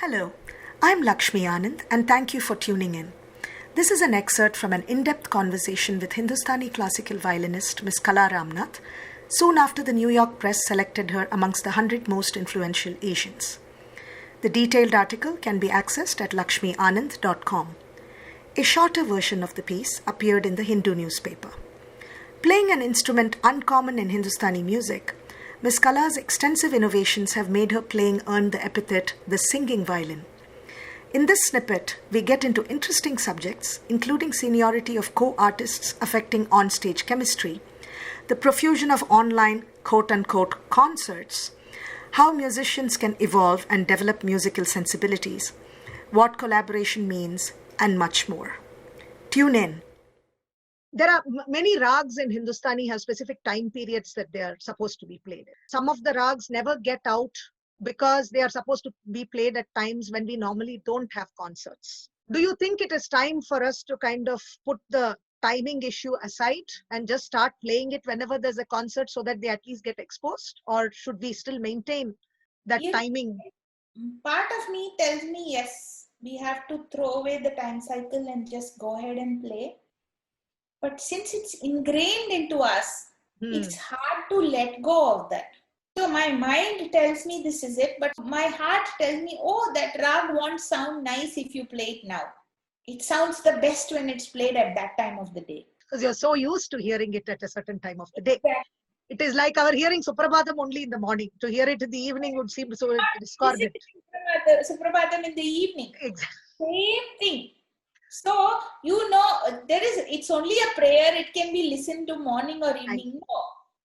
Hello, I'm Lakshmi Anand and thank you for tuning in. This is an excerpt from an in-depth conversation with Hindustani classical violinist Miss Kala Ramnath soon after the New York press selected her amongst the 100 most influential Asians. The detailed article can be accessed at lakshmianand.com. A shorter version of the piece appeared in the Hindu newspaper. Playing an instrument uncommon in Hindustani music, Miss Kala's extensive innovations have made her playing earn the epithet the singing violin. In this snippet, we get into interesting subjects, including seniority of co-artists affecting on-stage chemistry, the profusion of online quote-unquote concerts, how musicians can evolve and develop musical sensibilities, what collaboration means, and much more. Tune in. There are many rags in Hindustani have specific time periods that they are supposed to be played. Some of the rags never get out because they are supposed to be played at times when we normally don't have concerts. Do you think it is time for us to kind of put the timing issue aside and just start playing it whenever there's a concert so that they at least get exposed? Or should we still maintain that timing? Part of me tells me yes, we have to throw away the time cycle and just go ahead and play. But since it's ingrained into us, it's hard to let go of that. So my mind tells me this is it, but my heart tells me, oh, that rag won't sound nice if you play it now. It sounds the best when it's played at that time of the day. Because you're so used to hearing it at a certain time of the day. Exactly. It is like our hearing Suprabhatam only in the morning. To hear it in the evening would seem so discordant. Suprabhatam in the evening. Exactly. Same thing. So, it's only a prayer. It can be listened to morning or evening. No.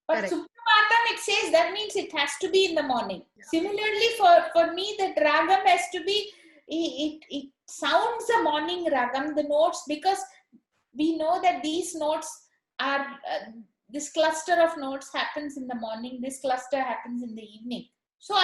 But Suprabhatam, it says that means it has to be in the morning. Yeah. Similarly, for me, the ragam has to be, it sounds a morning ragam, the notes, because we know that these notes are, this cluster of notes happens in the morning, this cluster happens in the evening. So,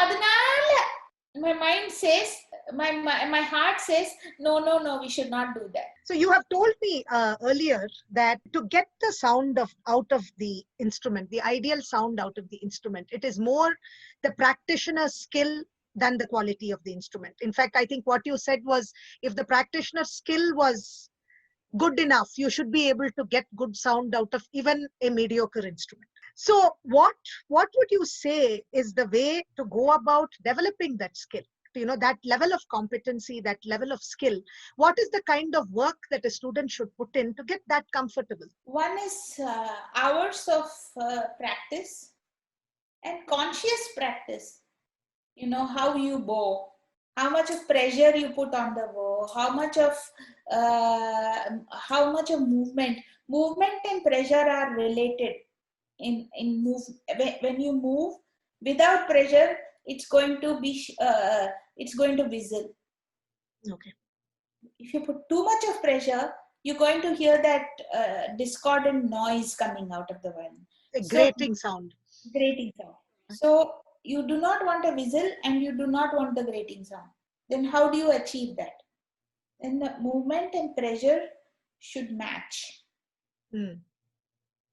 my mind says, my heart says, no, we should not do that. So you have told me earlier that to get the sound out of the instrument, the ideal sound out of the instrument, it is more the practitioner's skill than the quality of the instrument. In fact, I think what you said was, if the practitioner's skill was good enough, you should be able to get good sound out of even a mediocre instrument. So what would you say is the way to go about developing that skill? That level of competency, that level of skill. What is the kind of work that a student should put in to get that comfortable? One is hours of practice and conscious practice. How you bow, how much of pressure you put on the bow, how much of movement and pressure are related. When you move without pressure, it's going to whistle. Okay. If you put too much of pressure, you're going to hear that discordant noise coming out of the violin. A grating sound. Grating sound. So you do not want a whistle and you do not want the grating sound. Then how do you achieve that? Then the movement and pressure should match.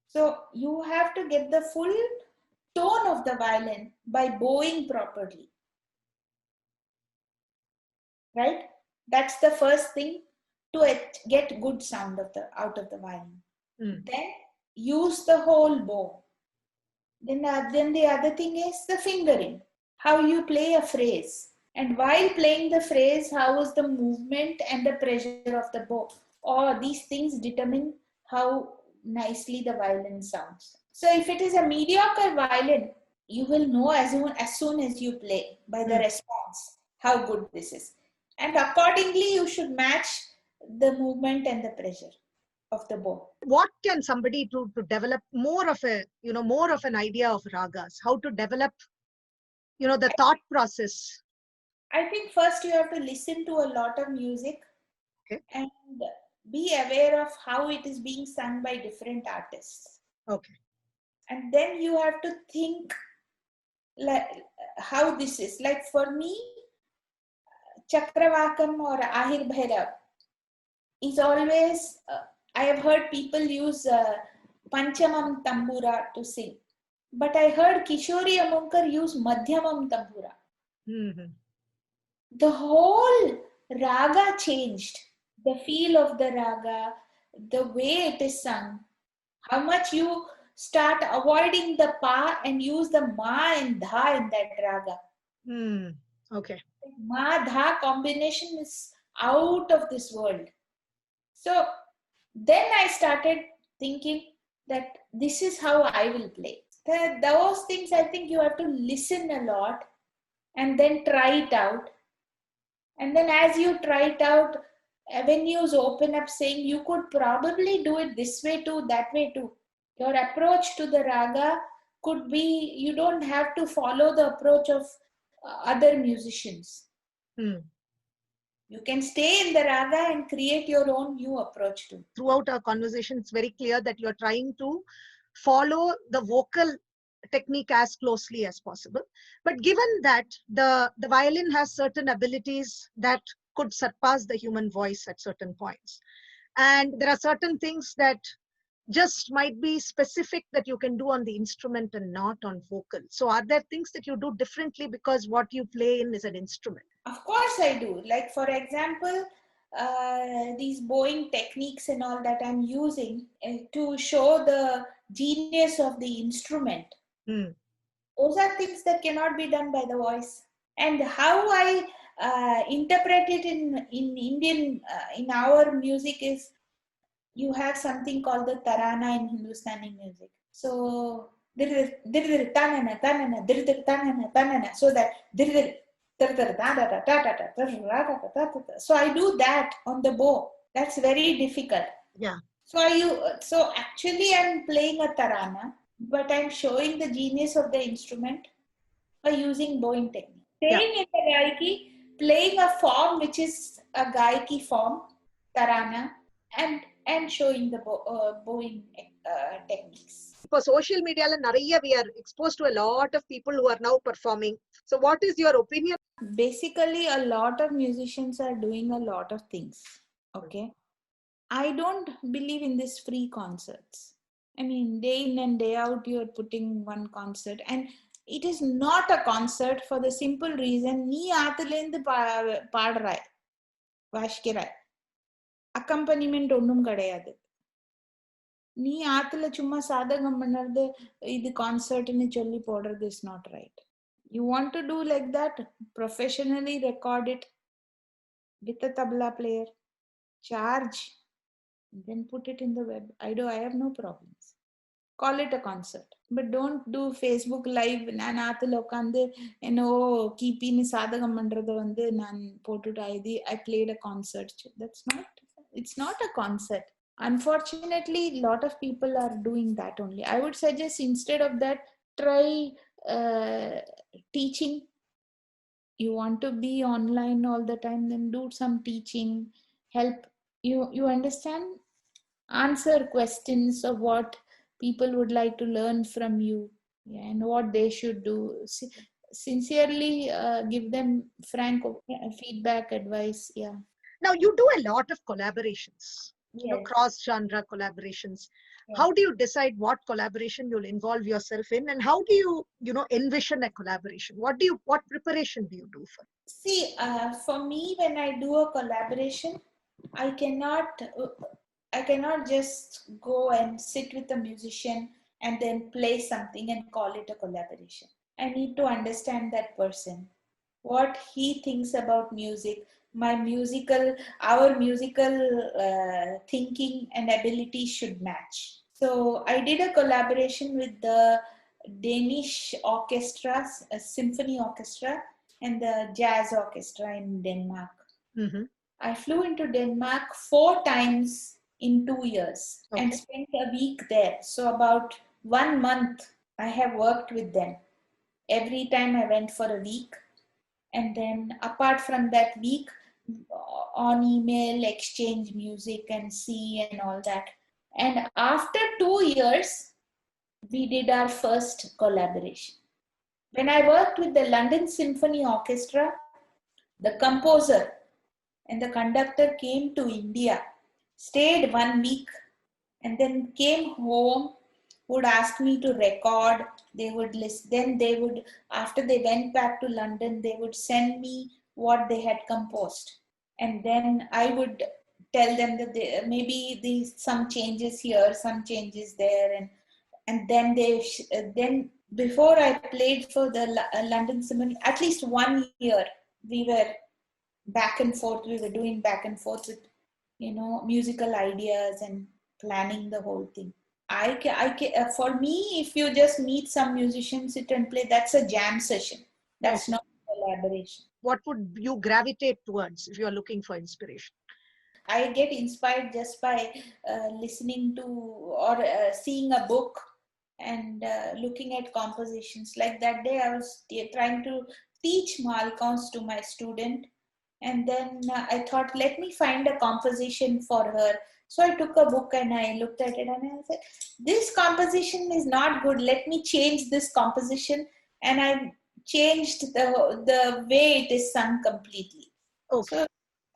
So you have to get the full tone of the violin by bowing properly. Right? That's the first thing to get good sound out of the violin. Then use the whole bow. Then the other thing is the fingering. How you play a phrase. And while playing the phrase, how is the movement and the pressure of the bow. All these things determine how nicely the violin sounds. So if it is a mediocre violin, you will know as soon as you play by the response how good this is. And accordingly, you should match the movement and the pressure of the bow. What can somebody do to develop more of an idea of ragas? How to develop, the thought process? I think first you have to listen to a lot of music and be aware of how it is being sung by different artists. Okay. And then you have to think like how this is. Like for me, Chakravakam or Ahir Bhairav is always, I have heard people use Panchamam Tambura to sing. But I heard Kishori Amonkar use Madhyamam Tambura. the whole raga changed. The feel of the raga, the way it is sung, how much you start avoiding the pa and use the ma and dha in that raga. Okay. Ma dha combination is out of this world. So then I started thinking that this is how I will play. Those things I think you have to listen a lot and then try it out. And then as you try it out, avenues open up saying you could probably do it this way too, that way too. Your approach to the raga could be, you don't have to follow the approach of other musicians. You can stay in the raga and create your own new approach to it. Throughout our conversation, it's very clear that you're trying to follow the vocal technique as closely as possible. But given that the violin has certain abilities that could surpass the human voice at certain points, and there are certain things that just might be specific that you can do on the instrument and not on vocal. So are there things that you do differently because what you play in is an instrument? Of course I do. Like for example, these bowing techniques and all that I'm using to show the genius of the instrument. Those are things that cannot be done by the voice. And how I interpret it in Indian, in our music is, you have something called the tarana in Hindustani music. So, so that so I do that on the bow. That's very difficult. Yeah. So actually I'm playing a tarana, but I'm showing the genius of the instrument by using bowing technique. Staying in the gaiki, playing a form which is a gaiki form, tarana, and showing the bowing techniques. For social media, we are exposed to a lot of people who are now performing. So what is your opinion? Basically, a lot of musicians are doing a lot of things. Okay. I don't believe in this free concerts. I mean, day in and day out, you're putting one concert, and it is not a concert for the simple reason, nee aathilendu paadrai, vaashkirai. Accompaniment onnum kadayadu. நீ ஆத்துல சும்மா சாதகம் பண்ணறது இது கான்சர்ட்னு சொல்லி போடுறது is not right. You want to do like that, professionally record it with a tabla player, charge, then put it in the web. I have no problems. Call it a concert, but don't do Facebook live. நான் ஆத்துல உட்காந்து என்னோ கீப்பின்னு சாதகம் பண்றது வந்து நான் போட்டுட்டு I played a concert. It's not a concert. Unfortunately, a lot of people are doing that only. I would suggest instead of that, try teaching. You want to be online all the time, then do some teaching. Help you understand, answer questions of what people would like to learn from you, and what they should do. Sincerely give them frank feedback, advice. Now you do a lot of collaborations. Yes. Cross-genre collaborations. Yes. How do you decide what collaboration you'll involve yourself in, and how do you envision a collaboration? What preparation do you do for it? See, for me, when I do a collaboration, I cannot just go and sit with a musician and then play something and call it a collaboration. I need to understand that person, what he thinks about music, our musical thinking and ability should match. So I did a collaboration with the Danish orchestra, a symphony orchestra, and the jazz orchestra in Denmark. I flew into Denmark 4 times in 2 years and spent a week there. So about 1 month I have worked with them. Every time I went for a week. And then apart from that week, on email, exchange music and see and all that. And after 2 years, we did our first collaboration. When I worked with the London Symphony Orchestra, the composer and the conductor came to India, stayed 1 week, and then came home, would ask me to record. They would listen. Then they would, after they went back to London, they would send me what they had composed, and then I would tell them that maybe these some changes here, some changes there, and then then before I played for the London Symphony, at least 1 year we were back and forth. We were doing back and forth with musical ideas and planning the whole thing. For me, if you just meet some musicians, sit and play, that's a jam session. That's not collaboration. What would you gravitate towards if you are looking for inspiration? I get inspired just by listening to or seeing a book and looking at compositions. Like that day, I was trying to teach Malkons to my student, and then I thought, let me find a composition for her. So I took a book and I looked at it and I said, this composition is not good. Let me change this composition. And I changed the way it is sung completely. Okay. So,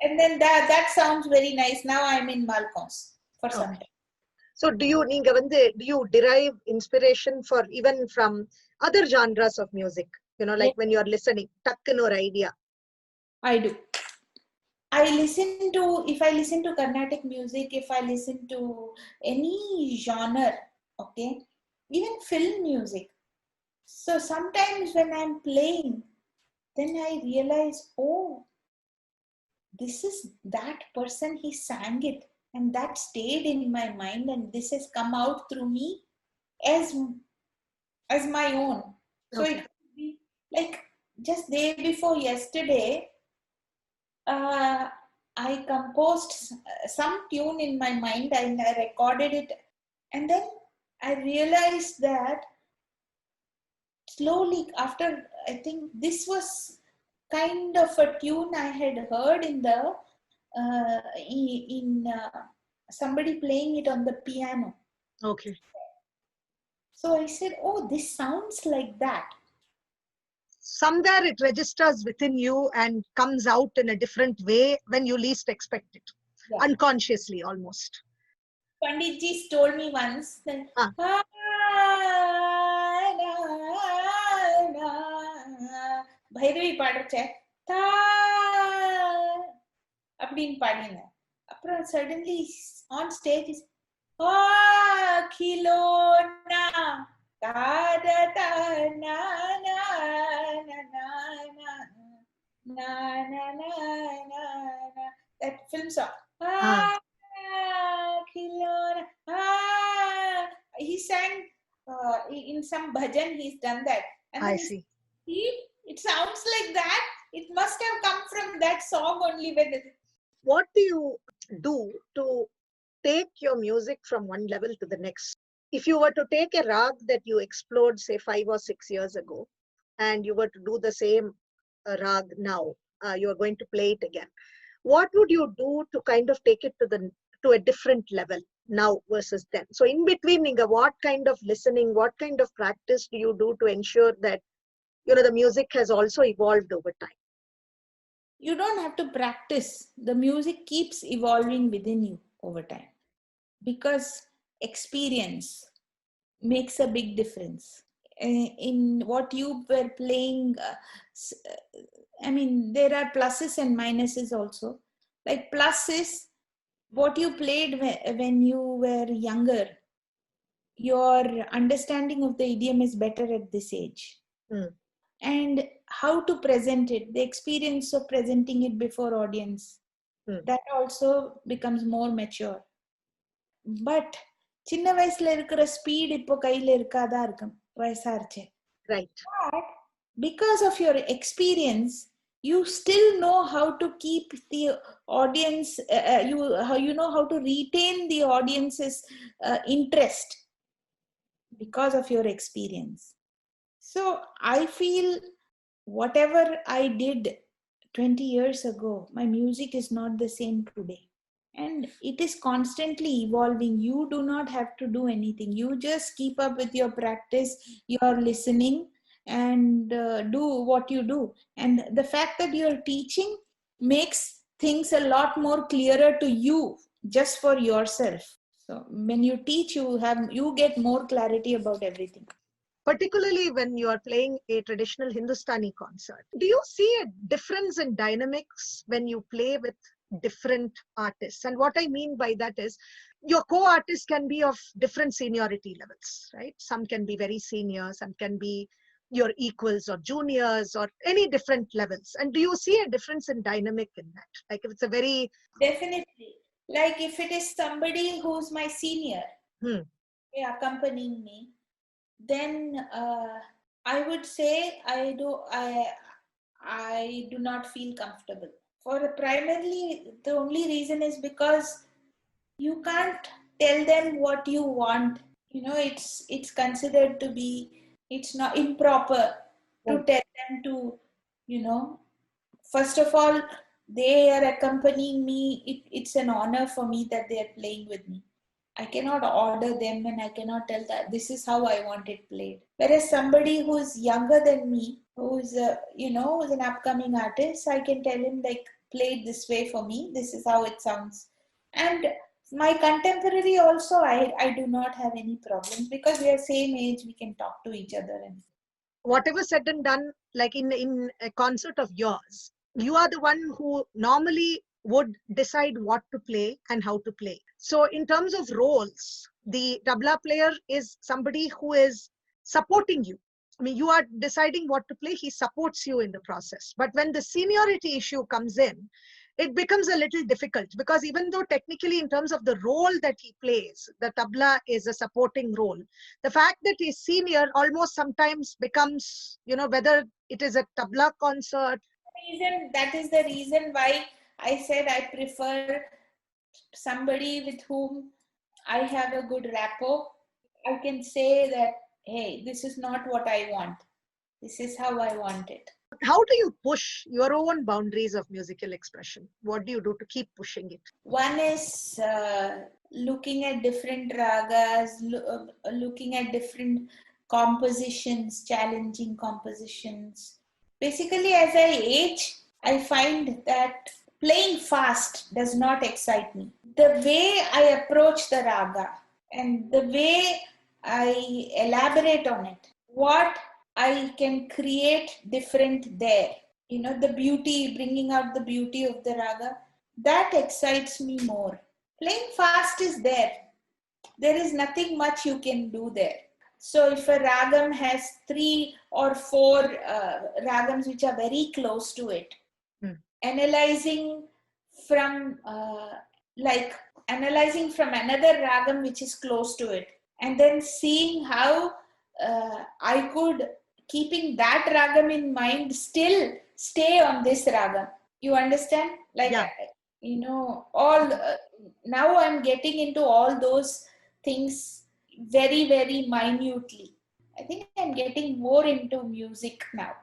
and then that sounds very nice. Now I'm in Malkons for some time. So do you derive inspiration for even from other genres of music? Like when you're listening, takkan or idea. I do. If I listen to Carnatic music, if I listen to any genre, okay, even film music. So sometimes when I'm playing, then I realize, oh, this is that person, he sang it, and that stayed in my mind, and this has come out through me as my own. So it could be like just day before yesterday, I composed some tune in my mind and I recorded it, and then I realized that slowly after, I think this was kind of a tune I had heard in the somebody playing it on the piano. Okay. So I said, oh, this sounds like that. Somewhere it registers within you and comes out in a different way when you least expect it. Yeah. Unconsciously almost. Panditji told me once that Bhairavi பாடுறச்ச அப்படின்னு பாடினேன். அப்புறம் suddenly on stage is khilona da da da na na na na na na na na na, that film song. Khilona. He sang in some bhajan, he's done that. And I see. It sounds like that. It must have come from that song only. What do you do to take your music from one level to the next? If you were to take a rag that you explored, say 5 or 6 years ago, and you were to do the same rag now, you are going to play it again. What would you do to kind of take it to a different level now versus then? So in between, Ninga, what kind of listening, what kind of practice do you do to ensure that the music has also evolved over time? You don't have to practice. The music keeps evolving within you over time, because experience makes a big difference in what you were playing. I mean, there are pluses and minuses also. Like plus is what you played when you were younger. Your understanding of the idiom is better at this age. And how to present it, the experience of presenting it before audience, that also becomes more mature. But சின்ன வயசுல இருக்கிற speed இப்போ கையில இருக்காதா இருக்கும் வயசாச்சு. Right. But because of your experience, you still know how to keep the audience, you know how to retain the audience's interest because of your experience. So I feel whatever I did 20 years ago, my music is not the same today. And it is constantly evolving. You do not have to do anything. You just keep up with your practice, your listening, and do what you do. And the fact that you're teaching makes things a lot more clearer to you, just for yourself. So when you teach, you get more clarity about everything. particularly when you are playing a traditional Hindustani concert. Do you see a difference in dynamics when you play with different artists? And what I mean by that is your co-artists can be of different seniority levels, right? Some can be very senior, some can be your equals or juniors or any different levels. And do you see a difference in dynamic in that? Like if it's a very... Definitely. Like if it is somebody who's my senior, accompanying me, then I would say I do not feel comfortable. For primarily, the only reason is because you can't tell them what you want. It's considered to be, it's not improper to tell them to, first of all, they are accompanying me. It's an honor for me that they are playing with me. I cannot order them and I cannot tell that this is how I want it played. Whereas somebody who's younger than me, who's who's an upcoming artist, I can tell him like, play it this way for me. This is how it sounds. And my contemporary also, I do not have any problems because we are same age. We can talk to each other. And whatever said and done, like in a concert of yours, you are the one who normally would decide what to play and how to play. So in terms of roles, the tabla player is somebody who is supporting you. I mean, you are deciding what to play, he supports you in the process. But when the seniority issue comes in, it becomes a little difficult because even though technically in terms of the role that he plays, the tabla is a supporting role, the fact that he's senior almost sometimes becomes, whether it is a tabla concert. That is the reason why I said I prefer somebody with whom I have a good rapport. I can say that, hey, this is not what I want. This is how I want it. How do you push your own boundaries of musical expression? What do you do to keep pushing it? One is looking at different ragas, looking at different compositions, challenging compositions. Basically, as I age, I find that playing fast does not excite me. The way I approach the raga and the way I elaborate on it, what I can create different there. The beauty, bringing out the beauty of the raga, that excites me more. Playing fast is there. There is nothing much you can do there. So if a ragam has 3 or 4 ragams which are very close to it, analyzing from another ragam which is close to it, and then seeing how I could, keeping that ragam in mind, still stay on this ragam. You understand? All now I'm getting into all those things very, very minutely. I think I'm getting more into music now.